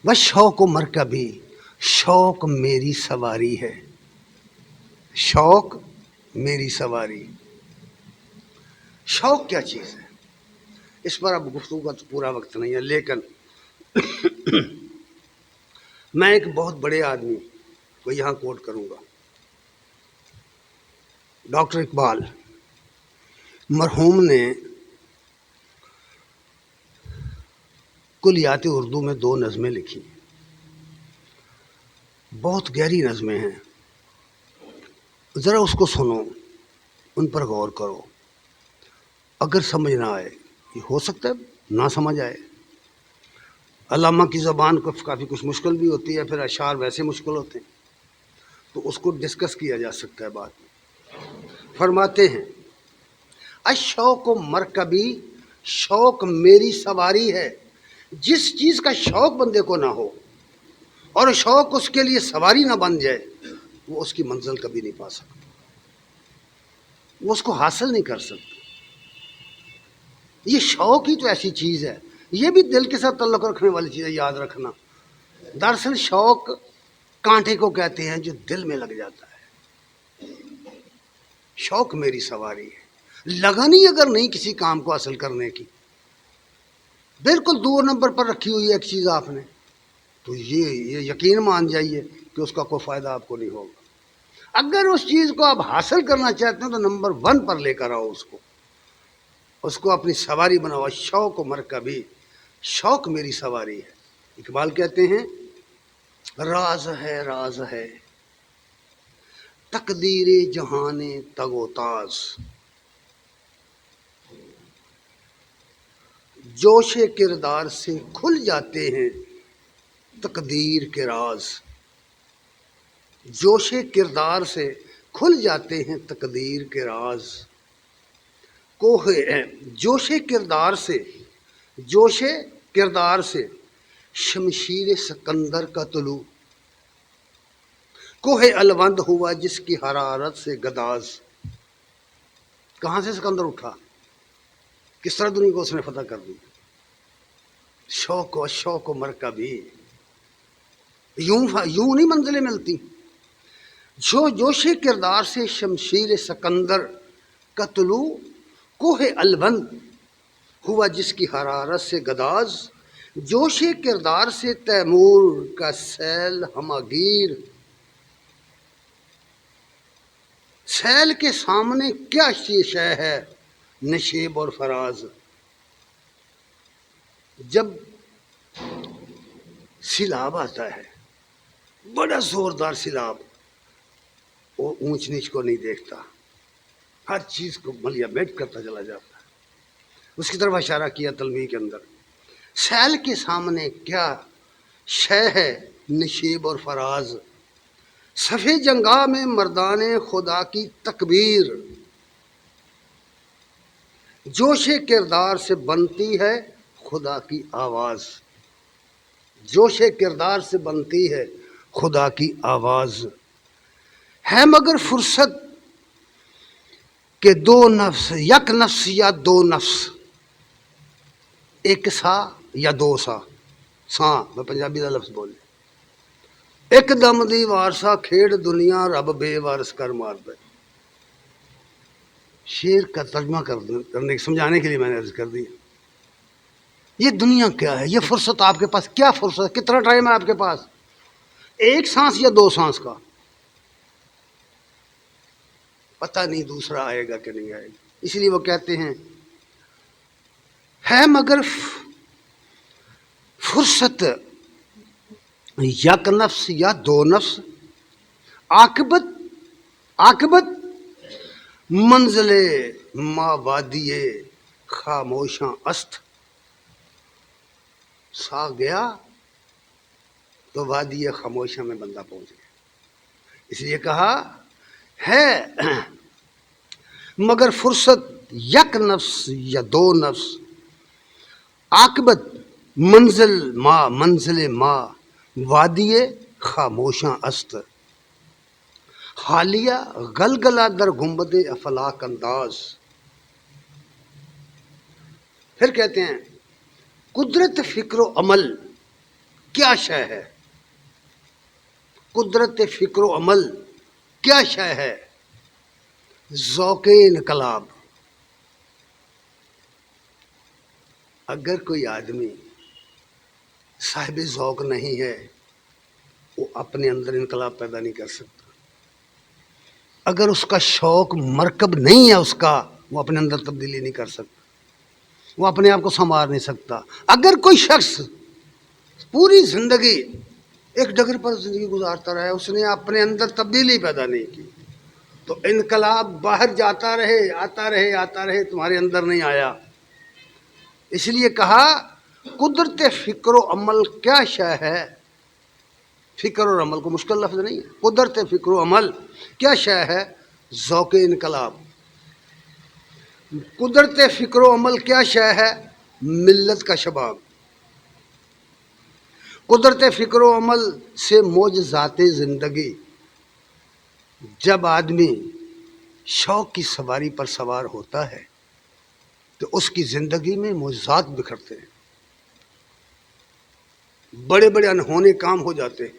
وہ شوق و مرکبی، شوق میری سواری ہے، شوق میری سواری۔ شوق کیا چیز ہے اس پر اب گفتگو کا تو پورا وقت نہیں ہے، لیکن میں ایک بہت بڑے آدمی کو یہاں کوٹ کروں گا، ڈاکٹر اقبال مرحوم نے کلیات اردو میں 2 نظمیں لکھی، بہت گہری نظمیں ہیں، ذرا اس کو سنو، ان پر غور کرو، اگر سمجھ نہ آئے، یہ ہو سکتا ہے نہ سمجھ آئے، علامہ کی زبان کو کافی کچھ مشکل بھی ہوتی ہے، پھر اشعار ویسے مشکل ہوتے ہیں، تو اس کو ڈسکس کیا جا سکتا ہے بعد میں۔ فرماتے ہیں الشوق و مرکبی، شوق میری سواری ہے۔ جس چیز کا شوق بندے کو نہ ہو اور شوق اس کے لیے سواری نہ بن جائے، وہ اس کی منزل کبھی نہیں پا سکتا، وہ اس کو حاصل نہیں کر سکتا۔ یہ شوق ہی تو ایسی چیز ہے، یہ بھی دل کے ساتھ تعلق رکھنے والی چیز ہے، یاد رکھنا۔ دراصل شوق کانٹے کو کہتے ہیں جو دل میں لگ جاتا ہے۔ شوق میری سواری ہے، لگن ہی اگر نہیں کسی کام کو حاصل کرنے کی، بالکل 2 نمبر پر رکھی ہوئی ہے ایک چیز آپ نے، تو یہ یقین مان جائیے کہ اس کا کوئی فائدہ آپ کو نہیں ہوگا۔ اگر اس چیز کو آپ حاصل کرنا چاہتے ہیں تو نمبر 1 پر لے کر آؤ اس کو اپنی سواری بناؤ۔ شوق و مرکبی، شوق میری سواری ہے۔ اقبال کہتے ہیں راز ہے تقدیر جہان تگ و تاز، جوش کردار سے کھل جاتے ہیں تقدیر کے راز، جوش کردار سے کھل جاتے ہیں تقدیر کے راز۔ جوش کردار سے شمشیر سکندر کا طلوع، کوہ الوند ہوا جس کی حرارت سے گداز۔ کہاں سے سکندر اٹھا، کس طرح دنیا کو اس نے فتح کر دی۔ شوق و مرکبی، یوں نہیں منزلیں ملتی۔ جوش کردار سے شمشیر سکندر کا طلوع، کوہ الوند ہوا جس کی حرارت سے گداز۔ جوش کردار سے تیمور کا سیل ہماگیر، سیل کے سامنے کیا شے ہے نشیب اور فراز۔ جب سیلاب آتا ہے، بڑا زوردار سیلاب، وہ اونچ نیچ کو نہیں دیکھتا، ہر چیز کو ملیا میٹ کرتا چلا جاتا ہے۔ اس کی طرف اشارہ کیا تلوی کے اندر، سیل کے سامنے کیا شے ہے نشیب اور فراز۔ صفِ جنگا میں مردان خدا کی تکبیر، جوش کردار سے بنتی ہے خدا کی آواز، جوش کردار سے بنتی ہے خدا کی آواز۔ ہے مگر فرصت کہ 2 نفس، یک نفس یا 2 نفس، ایک سا یا 2 سا، ساں میں پنجابی کا لفظ بولے، ایک دم دی وارسا کھیڑ دنیا رب بے وارس کر مار دے۔ شیر کا ترجمہ کرنے سمجھانے کے لیے میں نے عرض کر دی، یہ دنیا کیا ہے، یہ فرصت آپ کے پاس کیا فرصت ہے، کتنا ٹائم ہے آپ کے پاس، 1 سانس یا 2 سانس کا، پتہ نہیں دوسرا آئے گا کہ نہیں آئے گا۔ اس لیے وہ کہتے ہیں ہے مگر فرصت یک نفس یا 2 نفس، عاقبت منزل ما وادی خاموشاں است۔ سا گیا تو وادی خاموشاں میں بندہ پہنچ گیا۔ اس لیے کہا ہے مگر فرصت یک نفس یا 2 نفس، عاقبت منزل ما وادی خاموشاں است، حالیہ گلگلہ در گنبد افلاک انداز۔ پھر کہتے ہیں قدرت فکر و عمل کیا شے ہے؟ قدرت فکر و عمل کیا شے ہے؟ ذوق انقلاب. اگر کوئی آدمی صاحب ذوق نہیں ہے وہ اپنے اندر انقلاب پیدا نہیں کر سکتا. اگر اس کا شوق مرکب نہیں ہے اس کا، وہ اپنے اندر تبدیلی نہیں کر سکتا، وہ اپنے آپ کو سنوار نہیں سکتا. اگر کوئی شخص پوری زندگی ایک ڈگر پر زندگی گزارتا رہا ہے، اس نے اپنے اندر تبدیلی پیدا نہیں کی، تو انقلاب باہر جاتا رہے آتا رہے آتا رہے، تمہارے اندر نہیں آیا. اس لیے کہا قدرت فکر و عمل کیا شے ہے. فکر اور عمل کو مشکل لفظ نہیں ہے. قدرت فکر و عمل کیا شے ہے؟ ذوق انقلاب. قدرت فکر و عمل کیا شے ہے؟ ملت کا شباب. قدرت فکر و عمل سے معجزات زندگی. جب آدمی شوق کی سواری پر سوار ہوتا ہے تو اس کی زندگی میں معجزات بکھرتے ہیں، بڑے بڑے انہونے کام ہو جاتے ہیں.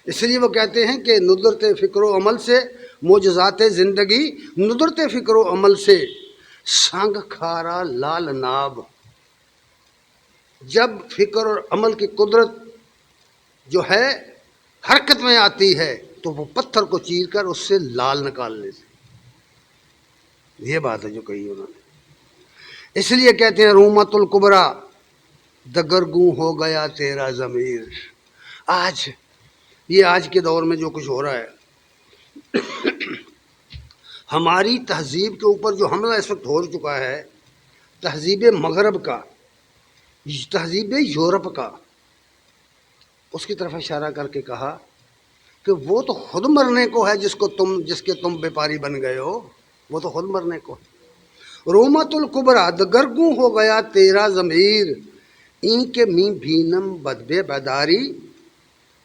اس لیے وہ کہتے ہیں کہ ندرت فکر و عمل سے معجزات زندگی، ندرت فکر و عمل سے سنگ کھارا لال ناب. جب فکر اور عمل کی قدرت جو ہے حرکت میں آتی ہے تو وہ پتھر کو چیر کر اس سے لال نکال لیتے. یہ بات ہے جو کہی انہوں نے. اس لیے کہتے ہیں رومت الکبریٰ دگرگوں ہو گیا تیرا ضمیر. آج کے دور میں جو کچھ ہو رہا ہے، ہماری تہذیب کے اوپر جو حملہ اس وقت ہو چکا ہے، تہذیب مغرب کا، تہذیب یورپ کا، اس کی طرف اشارہ کر کے کہا کہ وہ تو خود مرنے کو ہے جس کے تم بیپاری بن گئے ہو، وہ تو خود مرنے کو ہے. رومت الکبریٰ دگرگوں ہو گیا تیرا ضمیر، این کے می بینم بدبے بیداری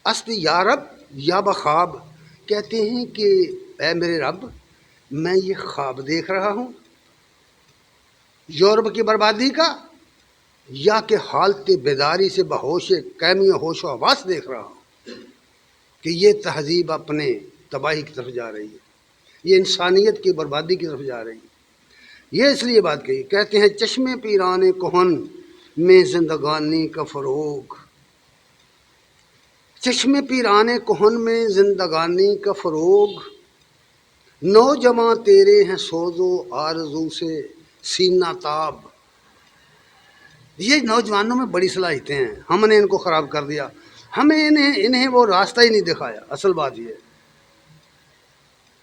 است یا رب یا بخواب. کہتے ہیں کہ اے میرے رب، میں یہ خواب دیکھ رہا ہوں یورپ کی بربادی کا، یا کہ حالت بیداری سے بہوش قیمی ہوش و حواس دیکھ رہا ہوں کہ یہ تہذیب اپنے تباہی کی طرف جا رہی ہے، یہ انسانیت کی بربادی کی طرف جا رہی ہے. یہ اس لیے بات کہی. کہتے ہیں چشمے پیران کہن میں زندگانی کا فروغ. چشمے پیران کہن میں زندگانی کا فروغ، نوجواں تیرے ہیں سوز و آرزو سے سینہ تاب. یہ نوجوانوں میں بڑی صلاحیتیں ہیں، ہم نے ان کو خراب کر دیا، ہمیں انہیں وہ راستہ ہی نہیں دکھایا. اصل بات یہ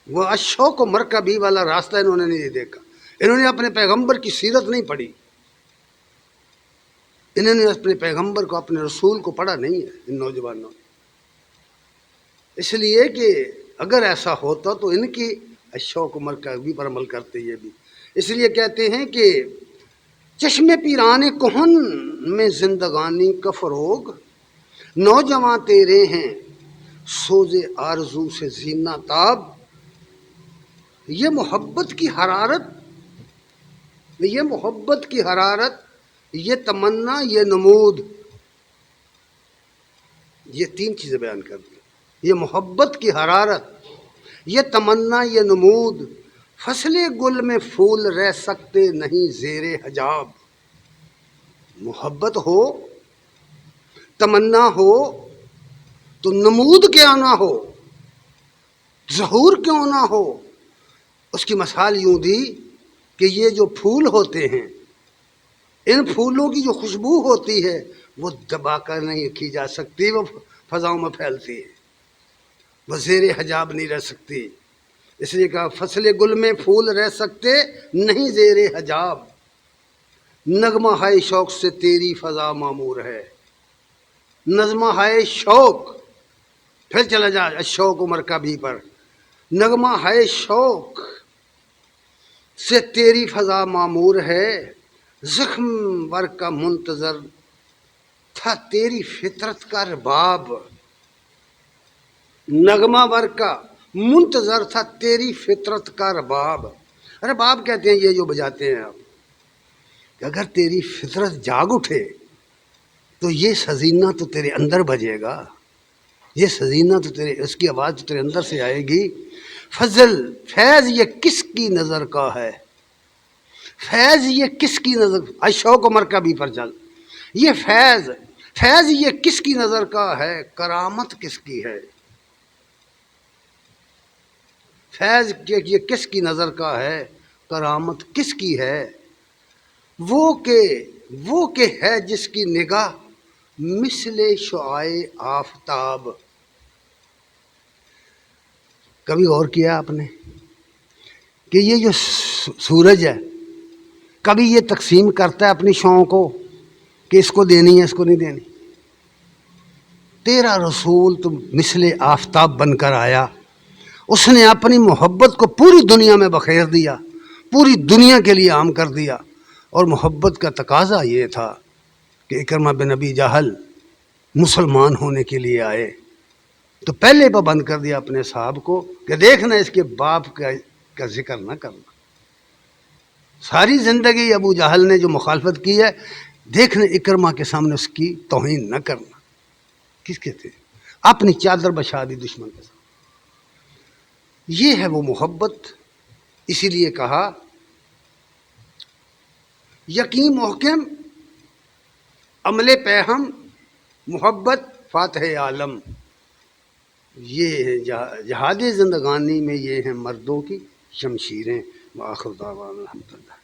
وہ اشوق و مرکبی والا راستہ انہوں نے نہیں دیکھا. انہوں نے اپنے پیغمبر کی سیرت نہیں پڑھی، انہوں نے اپنے پیغمبر کو، اپنے رسول کو پڑھا نہیں ہے ان نوجوانوں نے. اس لیے کہ اگر ایسا ہوتا تو ان کی اشوق و مرکبی پر عمل کرتے. یہ بھی اس لیے کہتے ہیں کہ چشم پیران کہن میں زندگانی کا فروغ، نوجواں تیرے ہیں سوز آرزو سے زینہ تاب. یہ محبت کی حرارت، یہ محبت کی حرارت، یہ تمنا، یہ نمود، یہ تین چیزیں بیان کر دی. یہ محبت کی حرارت، یہ تمنا، یہ نمود. فصل گل میں پھول رہ سکتے نہیں زیر حجاب. محبت ہو، تمنا ہو تو نمود کیوں نہ ہو، ظہور کیوں نہ ہو. اس کی مثال یوں دی کہ یہ جو پھول ہوتے ہیں، ان پھولوں کی جو خوشبو ہوتی ہے وہ دبا کر نہیں رکھی جا سکتی، وہ فضاؤں میں پھیلتی ہے، وہ زیر حجاب نہیں رہ سکتی. اس لیے کہا فصل گل میں پھول رہ سکتے نہیں زیر حجاب، نغمہ ہائے شوق سے تیری فضا معمور ہے. نظمہ ہائے شوق، پھر چلا جا شوق و مرکبی پر. نغمہ ہائے شوق سے تیری فضا معمور ہے، زخم ور کا منتظر تھا تیری فطرت کا رباب. نغمہ ور کا منتظر تھا تیری فطرت کا رباب. رباب کہتے ہیں یہ جو بجاتے ہیں آپ، کہ اگر تیری فطرت جاگ اٹھے تو یہ سزینہ تو تیرے اندر بجے گا، یہ سزینہ تو تیرے، اس کی آواز تو تیرے اندر سے آئے گی۔ فضل فیض یہ کس کی نظر کا ہے، فیض یہ کس کی نظر، اشوق عمر کا بھی پر چل، یہ فیض یہ کس کی نظر کا ہے، کرامت کس کی ہے، فیض یہ کس کی نظر کا ہے، کرامت کس کی ہے، وہ کہ ہے جس کی نگاہ مثل شعاع آفتاب۔ کبھی غور کیا آپ نے کہ یہ جو سورج ہے کبھی یہ تقسیم کرتا ہے اپنی شعاؤں کو کہ اس کو دینی ہے اس کو نہیں دینی؟ تیرا رسول تو مثل آفتاب بن کر آیا، اس نے اپنی محبت کو پوری دنیا میں بخیر دیا، پوری دنیا کے لیے عام کر دیا، اور محبت کا تقاضا یہ تھا کہ اکرمہ بن ابی جہل مسلمان ہونے کے لیے آئے، تو پہلے پابند کر دیا اپنے صاحب کو کہ دیکھنا اس کے باپ کا ذکر نہ کرنا۔ ساری زندگی ابو جہل نے جو مخالفت کی ہے، دیکھنا اکرمہ کے سامنے اس کی توہین نہ کرنا۔ کس کے تھے؟ اپنی چادر بچھا دی دشمن کے سامنے۔ یہ ہے وہ محبت، اسی لیے کہا یقین محکم عمل پہم محبت فاتح عالم۔ یہ ہے جہاد زندگانی میں، یہ ہیں مردوں کی شمشیریں۔ وآخر دعوانا الحمدللہ۔